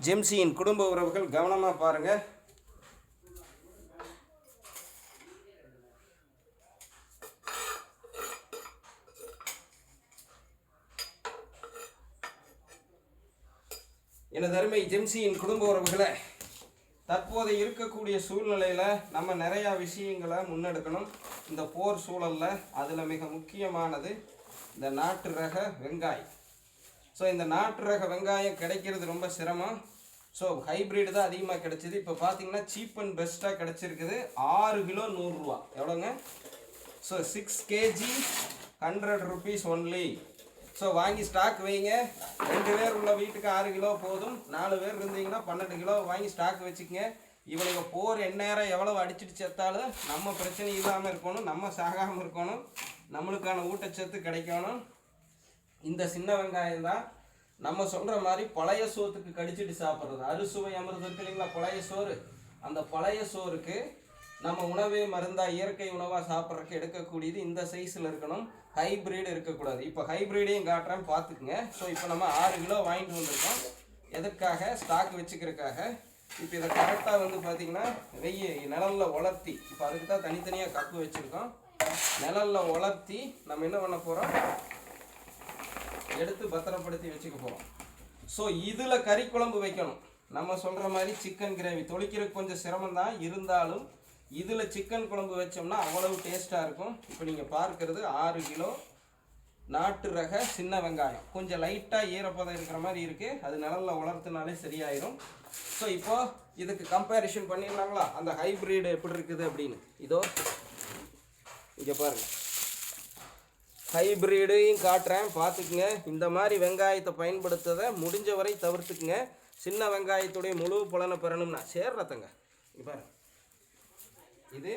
ஜெம்சியின் குடும்ப உறவுகள் கவனமாக பாருங்கள். எனது அருமை ஜெம்சியின் குடும்ப உறவுகளை, தற்போது இருக்கக்கூடிய சூழ்நிலையில் நம்ம நிறையா விஷயங்களை முன்னெடுக்கணும். இந்த போர் சூழலில் அதில் மிக முக்கியமானது இந்த நாட்டு ரக வெங்காயம். ஸோ இந்த நாட்டு ரக வெங்காயம் கிடைக்கிறது ரொம்ப சிரமம். ஸோ ஹைப்ரிட் தான் அதிகமாக கிடைச்சிது. இப்போ பார்த்தீங்கன்னா சீப் அண்ட் பெஸ்ட்டாக கிடச்சிருக்குது. 6 கிலோ 100 ரூபா. எவ்வளோங்க? So 6 kg 100 rupees only. So வாங்கி ஸ்டாக் வைங்க. 2 பேர் உள்ள வீட்டுக்கு 6 கிலோ போதும். 4 பேர் இருந்தீங்கன்னா 12 கிலோ வாங்கி ஸ்டாக் வச்சுக்கங்க. இவனுங்க போர் எந்நேரம் எவ்வளோ அடிச்சுட்டு செத்தாலும் நம்ம பிரச்சனை இல்லாமல் இருக்கணும், நம்ம சாகாமல் இருக்கணும், நம்மளுக்கான ஊட்டச்சத்து கிடைக்கணும். இந்த சின்ன வெங்காயம் தான் நம்ம சொல்கிற மாதிரி பழைய சோத்துக்கு கடிச்சிட்டு சாப்பிட்றது. அறுசுவை அமிர்தம் இருக்கு இல்லைங்களா, பழைய சோறு. அந்த பழைய சோறுக்கு நம்ம உணவே மருந்தாக இயற்கை உணவாக சாப்பிட்றதுக்கு எடுக்கக்கூடியது இந்த சைஸில் இருக்கணும். ஹைப்ரிட் இருக்கக்கூடாது. இப்போ ஹைப்ரிடையும் காட்டுறேன், பார்த்துக்குங்க. ஸோ இப்போ நம்ம 6 கிலோ வாங்கிட்டு வந்திருக்கோம். எதற்காக? ஸ்டாக் வச்சுக்கிறதுக்காக. இப்போ இதை கரெக்டாக பார்த்தீங்கன்னா நிழலில் உலர்த்தி, இப்போ அதுக்கு தான் தனித்தனியாக கப்பு வச்சுருக்கோம். நிழலில் உலர்த்தி நம்ம என்ன பண்ண போகிறோம், எடுத்து பத்திரப்படுத்தி வச்சுக்க போகிறோம். ஸோ இதில் கறி குழம்பு வைக்கணும். நம்ம சொல்கிற மாதிரி சிக்கன் கிரேவி தொளிக்கிறதுக்கு கொஞ்சம் சிரமம் தான், இருந்தாலும் இதில் சிக்கன் குழம்பு வச்சோம்னா அவ்வளவு டேஸ்ட்டாக இருக்கும். இப்போ நீங்கள் பார்க்குறது 6 கிலோ நாட்டு ரக சின்ன வெங்காயம். கொஞ்சம் லைட்டாக ஈரப்பதம் இருக்கிற மாதிரி இருக்குது. அது நிழலில் வளர்த்துனாலே சரியாயிடும். ஸோ இப்போது இதுக்கு கம்பேரிஷன் பண்ணிடலாங்களா, அந்த ஹைப்ரிட் எப்படி இருக்குது அப்படின்னு. இதோ இங்கே பாருங்கள், ஹைப்ரிடையும் காட்டுறேன், பார்த்துக்குங்க. இந்த மாதிரி வெங்காயத்தை பயன்படுத்துறதை முடிஞ்ச வரை தவிர்த்துக்குங்க. சின்ன வெங்காயத்துடைய முழு பலனை பெறணும்னா சேர்றத்தங்க. இங்கே பாருங்க, இது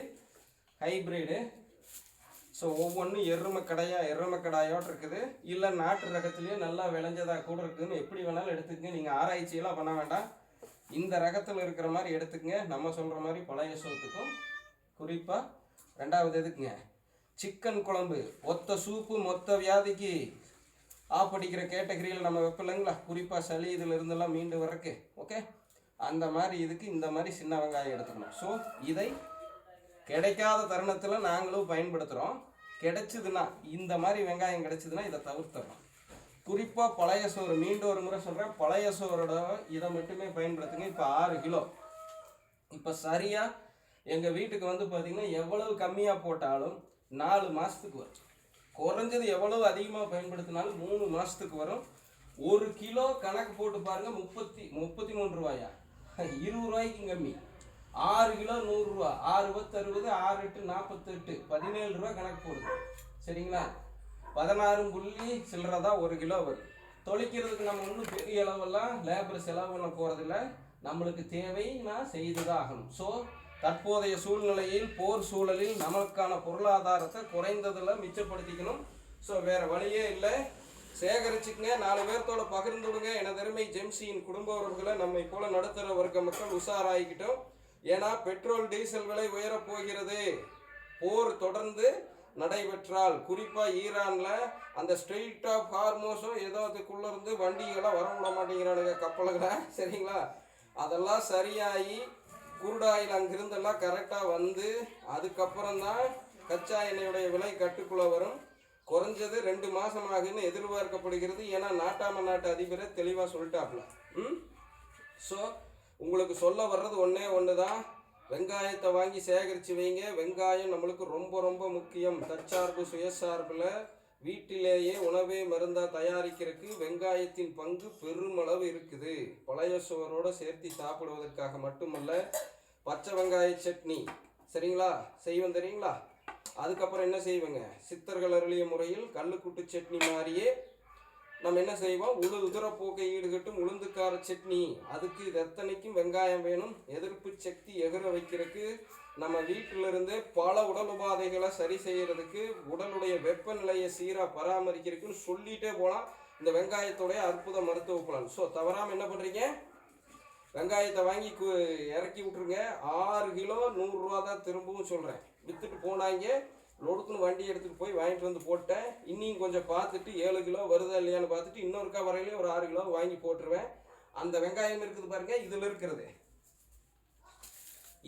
ஹைப்ரிடு. ஸோ ஒவ்வொன்றும் எருமக்கடாயோட்டு இருக்குது, இல்லை நாட்டு ரகத்துலேயும் நல்லா விளைஞ்சதாக கூட இருக்குதுன்னு எப்படி வேணாலும் எடுத்துக்கங்க. நீங்கள் ஆராய்ச்சியெல்லாம் பண்ண வேண்டாம், இந்த ரகத்தில் இருக்கிற மாதிரி எடுத்துக்கங்க. நம்ம சொல்கிற மாதிரி பழைய சோத்துக்கும் குறிப்பாக. ரெண்டாவது எதுக்குங்க, சிக்கன் குழம்பு ஒத்த சூப்பு மொத்த வியாதிக்கு ஆப்படிக்கிற கேட்டகரியில் நம்ம வைப்பில்லைங்களா, குறிப்பாக சளி இதில் இருந்தெல்லாம் மீண்டு வர்றக்கு. ஓகே, அந்த மாதிரி இதுக்கு இந்த மாதிரி சின்ன வெங்காயம் எடுத்துக்கணும். ஸோ இதை கிடைக்காத தருணத்தில் நாங்களும் பயன்படுத்துகிறோம். கிடைச்சிதுன்னா, இந்த மாதிரி வெங்காயம் கிடைச்சிதுன்னா இதை தவிர்த்துறோம். குறிப்பாக பழைய சோறு, மீண்டும் ஒரு முறை சொல்கிறேன், பழைய சோறோட இதை மட்டுமே பயன்படுத்துங்க. இப்போ 6 கிலோ இப்போ சரியாக எங்கள் வீட்டுக்கு பார்த்திங்கன்னா எவ்வளவு கம்மியாக போட்டாலும் 4 மாதத்துக்கு வரும். குறைஞ்சது எவ்வளவு அதிகமாக பயன்படுத்தினாலும் 3 மாதத்துக்கு வரும். 1 கிலோ கணக்கு போட்டு பாருங்கள், 33 ரூபாயா, 20 ரூபாய்க்கு கம்மி. 6 கிலோ 100 ரூபா, 6 10 60, 6 8 48, 17 ரூபா கணக்கு போடுது. சரிங்களா, 16 புள்ளி சில்லறதான் 1 கிலோ வருது. தொலைக்கிறதுக்கு நம்ம ஒன்றும் பெரிய அளவெல்லாம் லேபர் செலவு பண்ண போகிறதில்ல, நம்மளுக்கு தேவைன்னா செய்து தான் ஆகணும். ஸோ தற்போதைய சூழ்நிலையில், போர் சூழலில் நமக்கான பொருளாதாரத்தை குறைந்ததில் மிச்சப்படுத்திக்கணும். ஸோ வேறு வழியே இல்லை, சேகரிச்சுக்கங்க, 4 பேர்த்தோட பகிர்ந்து விடுங்க. எனது அருமை ஜெம்சியின் குடும்ப உறவுகளை நம்மை போல நடுத்தர வர்க்க மக்கள் உஷாராகிக்கிட்டோம். ஏன்னா பெட்ரோல் டீசல் விலை உயரப் போகிறது. போர் தொடர்ந்து நடைபெற்றால், குறிப்பாக ஈரானில் அந்த ஸ்ட்ரெயிட் ஆஃப் ஹார்மோஸோ ஏதோ அதுக்குள்ளே இருந்து வண்டிகளை வர விட மாட்டேங்கிறானுங்க, கப்பல்களை. சரிங்களா, அதெல்லாம் சரியாகி குருடாயில் அங்கிருந்தெல்லாம் கரெக்டாக வந்து அதுக்கப்புறம் தான் கச்சா எண்ணெயுடைய விலை கட்டுக்குள்ளே வரும். குறைஞ்சது 2 மாதம் ஆகுன்னு எதிர்பார்க்கப்படுகிறது. ஏன்னா நாட்டு அதிபரை தெளிவாக சொல்லிட்டாப்புல. ஸோ உங்களுக்கு சொல்ல வர்றது ஒன்று தான், வெங்காயத்தை வாங்கி சேகரித்து வைங்க. வெங்காயம் நம்மளுக்கு ரொம்ப ரொம்ப முக்கியம். தற்சார்பு சுயசார்பில் வீட்டிலேயே உணவே மருந்தாக தயாரிக்கிறதுக்கு வெங்காயத்தின் பங்கு பெருமளவு இருக்குது. பழைய சோரோடு சேர்த்து சாப்பிடுவதற்காக மட்டுமல்ல, பச்சை வெங்காய சட்னி சரிங்களா செய்வோம் தெரியுங்களா. அதுக்கப்புறம் என்ன செய்வோங்க, சித்தர்கள் அருளிய முறையில் கல்லுக்குட்டு சட்னி மாதிரியே நம்ம என்ன செய்வோம், உதிரப்போக்கை ஈடுகட்டும் உளுந்துக்கார சட்னி. அதுக்கு இது எத்தனைக்கும் வெங்காயம் வேணும். எதிர்ப்பு சக்தி எகிற வைக்கிறதுக்கு, நம்ம வீட்டிலிருந்து பல உடல் உபாதைகளை சரி செய்யறதுக்கு, உடலுடைய வெப்பநிலையை சீராக பராமரிக்கிறதுக்குன்னு சொல்லிகிட்டே போகலாம். இந்த வெங்காயத்துடைய அற்புத மருத்துவ பலன். ஸோ தவறாமல் என்ன பண்ணுறீங்க, வெங்காயத்தை வாங்கி இறக்கி விட்ருங்க. 6 கிலோ 100 ரூபா தான், திரும்பவும் சொல்கிறேன். விற்றுட்டு போனாங்க, லொடுக்குன்னு வண்டி எடுத்துகிட்டு போய் வாங்கிட்டு வந்து போட்டேன். இன்னும் கொஞ்சம் பார்த்துட்டு 7 கிலோ வருதா இல்லையான்னு பார்த்துட்டு இன்னொருக்கா வரையிலே ஒரு 6 கிலோ வாங்கி போட்டுருவேன். அந்த வெங்காயம் இருக்குது பாருங்க, இதில் இருக்கிறது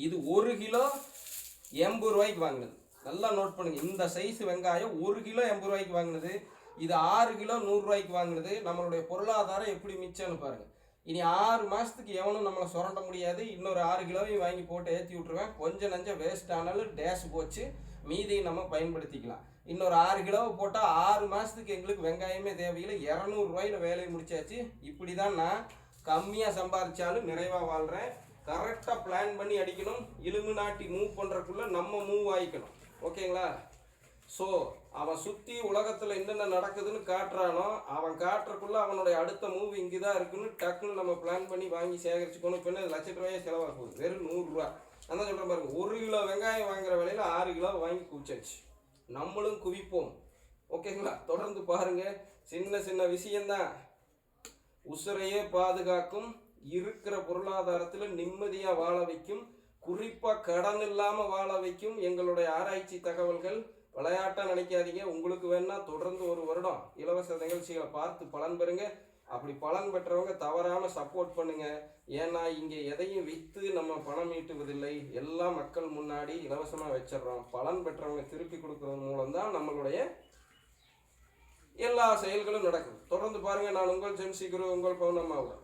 இது 1 கிலோ 80 ரூபாய்க்கு வாங்கினது. நல்லா நோட் பண்ணுங்க, இந்த சைஸ் வெங்காயம் 1 கிலோ 80 ரூபாய்க்கு வாங்கினது. இது 6 கிலோ 100 ரூபாய்க்கு வாங்கினது. நம்மளுடைய பொருளாதாரம் எப்படி மிச்சம்னு பாருங்க. இனி 6 மாதத்துக்கு எவனும் நம்மளை சுரண்ட முடியாது. இன்னொரு 6 கிலோவையும் வாங்கி போட்டு ஏற்றி விட்ருவேன். கொஞ்சம் நஞ்சம் வேஸ்ட் ஆனாலும் டேஷ் போச்சு, மீதியை நம்ம பயன்படுத்திக்கலாம். இன்னொரு 6 கிலோவை போட்டால் 6 மாதத்துக்கு எங்களுக்கு வெங்காயமே தேவையில்லை. 200 ரூபாயில் வேலையை முடிச்சாச்சு. இப்படி தான் நான் கம்மியாக சம்பாதிச்சாலும் நிறைவாக வாழ்கிறேன். கரெக்டாக பிளான் பண்ணி அடிக்கணும். இலுமினாட்டி மூவ் பண்ணுறக்குள்ளே நம்ம மூவ் ஆகிக்கணும். ஓகேங்களா? ஸோ அவன் சுற்றி உலகத்தில் என்னென்ன நடக்குதுன்னு காட்டுறானோ, அவன் காட்டுறக்குள்ளே அவனுடைய அடுத்த மூவ் இங்கே தான் இருக்குன்னு டக்குன்னு நம்ம பிளான் பண்ணி வாங்கி சேகரிச்சுக்கணும். இப்போ என்ன லட்ச ரூபாயே செலவாக போகுது, வெறும் 100 ரூபா. அதான் சொல்கிறேன் பாருங்க, 1 கிலோ வெங்காயம் வாங்குற விலையில் 6 கிலோ வாங்கி குவிச்சாச்சு. நம்மளும் குவிப்போம். ஓகேங்களா? தொடர்ந்து பாருங்கள். சின்ன சின்ன விஷயந்தான் உசுரையே பாதுகாக்கும், இருக்கிற பொருளாதாரத்தில் நிம்மதியாக வாழ வைக்கும், குறிப்பாக கடன் இல்லாமல் வாழ வைக்கும் எங்களுடைய ஆராய்ச்சி தகவல்கள். விளையாட்டாக நினைக்காதீங்க. உங்களுக்கு வேணா தொடர்ந்து 1 வருடம் இலவச நிகழ்ச்சிகளை பார்த்து பலன் பெறுங்க. அப்படி பலன் பெற்றவங்க தவறாமல் சப்போர்ட் பண்ணுங்க. ஏன்னா இங்கே எதையும் விற்று நம்ம பணம் ஈட்டுவதில்லை, எல்லாம் மக்கள் முன்னாடி இலவசமாக வச்சிடறோம். பலன் பெற்றவங்க திருப்பி கொடுக்கறது மூலம்தான் நம்மளுடைய எல்லா செயல்களும் நடக்குது. தொடர்ந்து பாருங்க. நான் உங்கள் ஜெம்சி குரு, உங்கள் பௌர்ணமாவுடன்.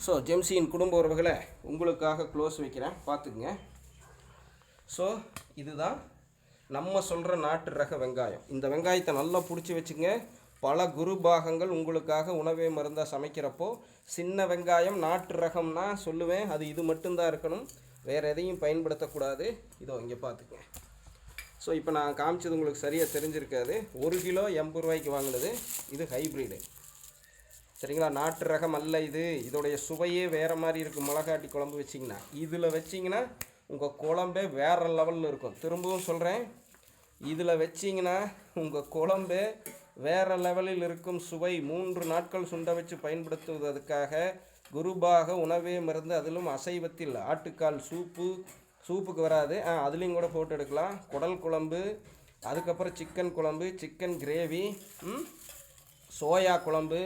ஸோ ஜெம்சியின் குடும்ப உறவுகளை உங்களுக்காக க்ளோஸ் வைக்கிறேன், பார்த்துக்குங்க. ஸோ இதுதான் நம்ம சொல்கிற நாட்டு ரக வெங்காயம். இந்த வெங்காயத்தை நல்லா பிடிச்சி வச்சுங்க. பல குரு பாகங்கள் உங்களுக்காக உணவே மருந்தாக சமைக்கிறப்போ சின்ன வெங்காயம் நாட்டு ரகம்னா சொல்லுவேன், அது இது மட்டும்தான் இருக்கணும், வேறு எதையும் பயன்படுத்தக்கூடாது. இதோ இங்கே பார்த்துக்குங்க. ஸோ இப்போ நான் காமிச்சது உங்களுக்கு சரியாக தெரிஞ்சிருக்காது. 1 கிலோ 80 ரூபாய்க்கு வாங்கினது. இது ஹைப்ரிடு, சரிங்களா? நாட்டு ரகம் அல்ல இது. இதோடைய சுவையே வேறு மாதிரி இருக்கும். மிளகாட்டி குழம்பு வச்சிங்கன்னா, இதில் வச்சிங்கன்னா உங்கள் குழம்பே வேறு லெவலில் இருக்கும். திரும்பவும் சொல்கிறேன், இதில் வச்சிங்கன்னா உங்கள் குழம்பே வேறு லெவலில் இருக்கும். சுவை 3 நாட்கள் சுண்ட வச்சு பயன்படுத்துவதற்காக குருபாக உணவே மருந்து. அதிலும் அசைவத்தில் ஆட்டுக்கால் சூப்புக்கு வராது, அதுலேயும் கூட போட்டு எடுக்கலாம். குடல் குழம்பு, அதுக்கப்புறம் சிக்கன் குழம்பு, சிக்கன் கிரேவி, சோயா குழம்பு,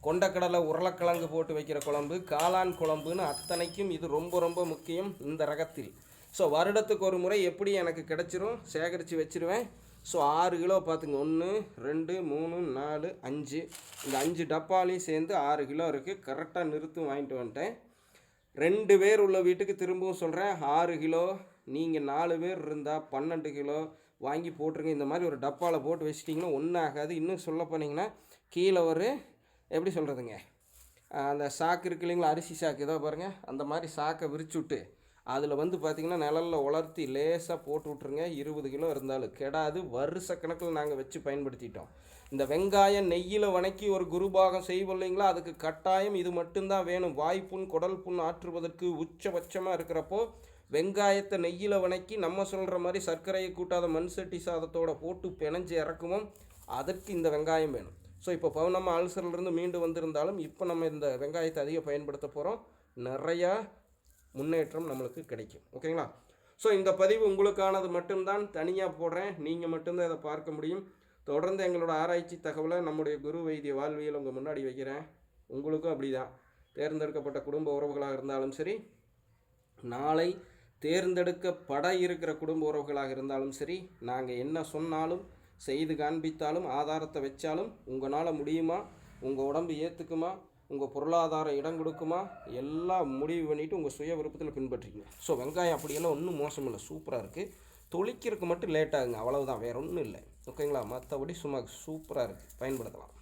கொண்டக்கடலை உருளைக்கிழங்கு போட்டு வைக்கிற குழம்பு, காளான் குழம்புன்னு அத்தனைக்கும் இது ரொம்ப ரொம்ப முக்கியம் இந்த ரகத்தில். ஸோ வருடத்துக்கு ஒரு முறை எப்படி எனக்கு கிடச்சிரும், சேகரித்து வச்சுருவேன். ஸோ 6 கிலோ பார்த்துங்க, 1 2 3 4 5, இந்த 5 டப்பாலையும் சேர்ந்து 6 கிலோ இருக்குது. கரெக்டாக நிறுத்தும் வாங்கிட்டு வந்துட்டேன். 2 பேர் உள்ள வீட்டுக்கு திரும்பவும் சொல்கிறேன், 6 கிலோ. நீங்கள் 4 பேர் இருந்தால் 12 கிலோ வாங்கி போட்டுருங்க. இந்த மாதிரி ஒரு டப்பாவில் போட்டு வச்சிட்டிங்கன்னா ஒன்றும் ஆகாது. இன்னும் சொல்ல போனீங்கன்னா கீழே ஒரு எப்படி சொல்கிறதுங்க, அந்த சாக்கு இருக்கு இல்லைங்களா, அரிசி சாக்கு, ஏதோ பாருங்கள், அந்த மாதிரி சாக்கை விரிச்சு விட்டு அதில் பார்த்திங்கன்னா நிழலில் உலர்த்தி லேசாக போட்டு விட்ருங்க. 20 கிலோ இருந்தாலும் கெடாது. வருஷ கணக்கில் நாங்கள் வச்சு பயன்படுத்திட்டோம். இந்த வெங்காயம் நெய்யில் வணக்கி ஒரு குருபாகம் செய்வோம் இல்லைங்களா, அதுக்கு கட்டாயம் இது மட்டும்தான் வேணும். வாய்ப்புண் குடல் புண் ஆற்றுவதற்கு உச்சபட்சமாக இருக்கிறப்போ வெங்காயத்தை நெய்யில் வணக்கி நம்ம சொல்கிற மாதிரி சர்க்கரையை கூட்டாத மண் சட்டி சாதத்தோடு போட்டு பிணைஞ்சு இறக்குவோம். அதற்கு இந்த வெங்காயம் வேணும். ஸோ இப்போ பவுனம்மா அல்சர்லேருந்து மீண்டு வந்திருந்தாலும் இப்போ நம்ம இந்த வெங்காயத்தை அதிகம் பயன்படுத்த போகிறோம். நிறையா முன்னேற்றம் நம்மளுக்கு கிடைக்கும். ஓகேங்களா? ஸோ இந்த பதிவு உங்களுக்கானது மட்டும்தான், தனியாக போடுறேன், நீங்கள் மட்டும்தான் இதை பார்க்க முடியும். தொடர்ந்து எங்களோட ஆராய்ச்சி தகவலை நம்முடைய குரு வைத்திய வாழ்வியல் உங்கள் முன்னாடி வைக்கிறேன். உங்களுக்கும் அப்படி தான். தேர்ந்தெடுக்கப்பட்ட குடும்ப உறவுகளாக இருந்தாலும் சரி, நாளை தேர்ந்தெடுக்கப்பட இருக்கிற குடும்ப உறவுகளாக இருந்தாலும் சரி, நாங்கள் என்ன சொன்னாலும் செய்து காண்பித்தாலும் ஆதாரத்தை வச்சாலும் உங்களால் முடியுமா, உங்கள் உடம்பு ஏற்றுக்குமா, உங்கள் பொருளாதாரம் இடம் கொடுக்குமா, எல்லாம் முடிவு பண்ணிவிட்டு உங்கள் சுய விருப்பத்தில் பின்பற்றிக்கங்க. ஸோ வெங்காயம் அப்படியெல்லாம் ஒன்றும் மோசம் இல்லை, சூப்பராக இருக்குது. தொளிக்கிறதுக்கு மட்டும் லேட் ஆகுங்க, அவ்வளவுதான், வேறு ஒன்றும் இல்லை. ஓகேங்களா? மற்றபடி சும்மா சூப்பராக இருக்குது, பயன்படுத்தலாம்.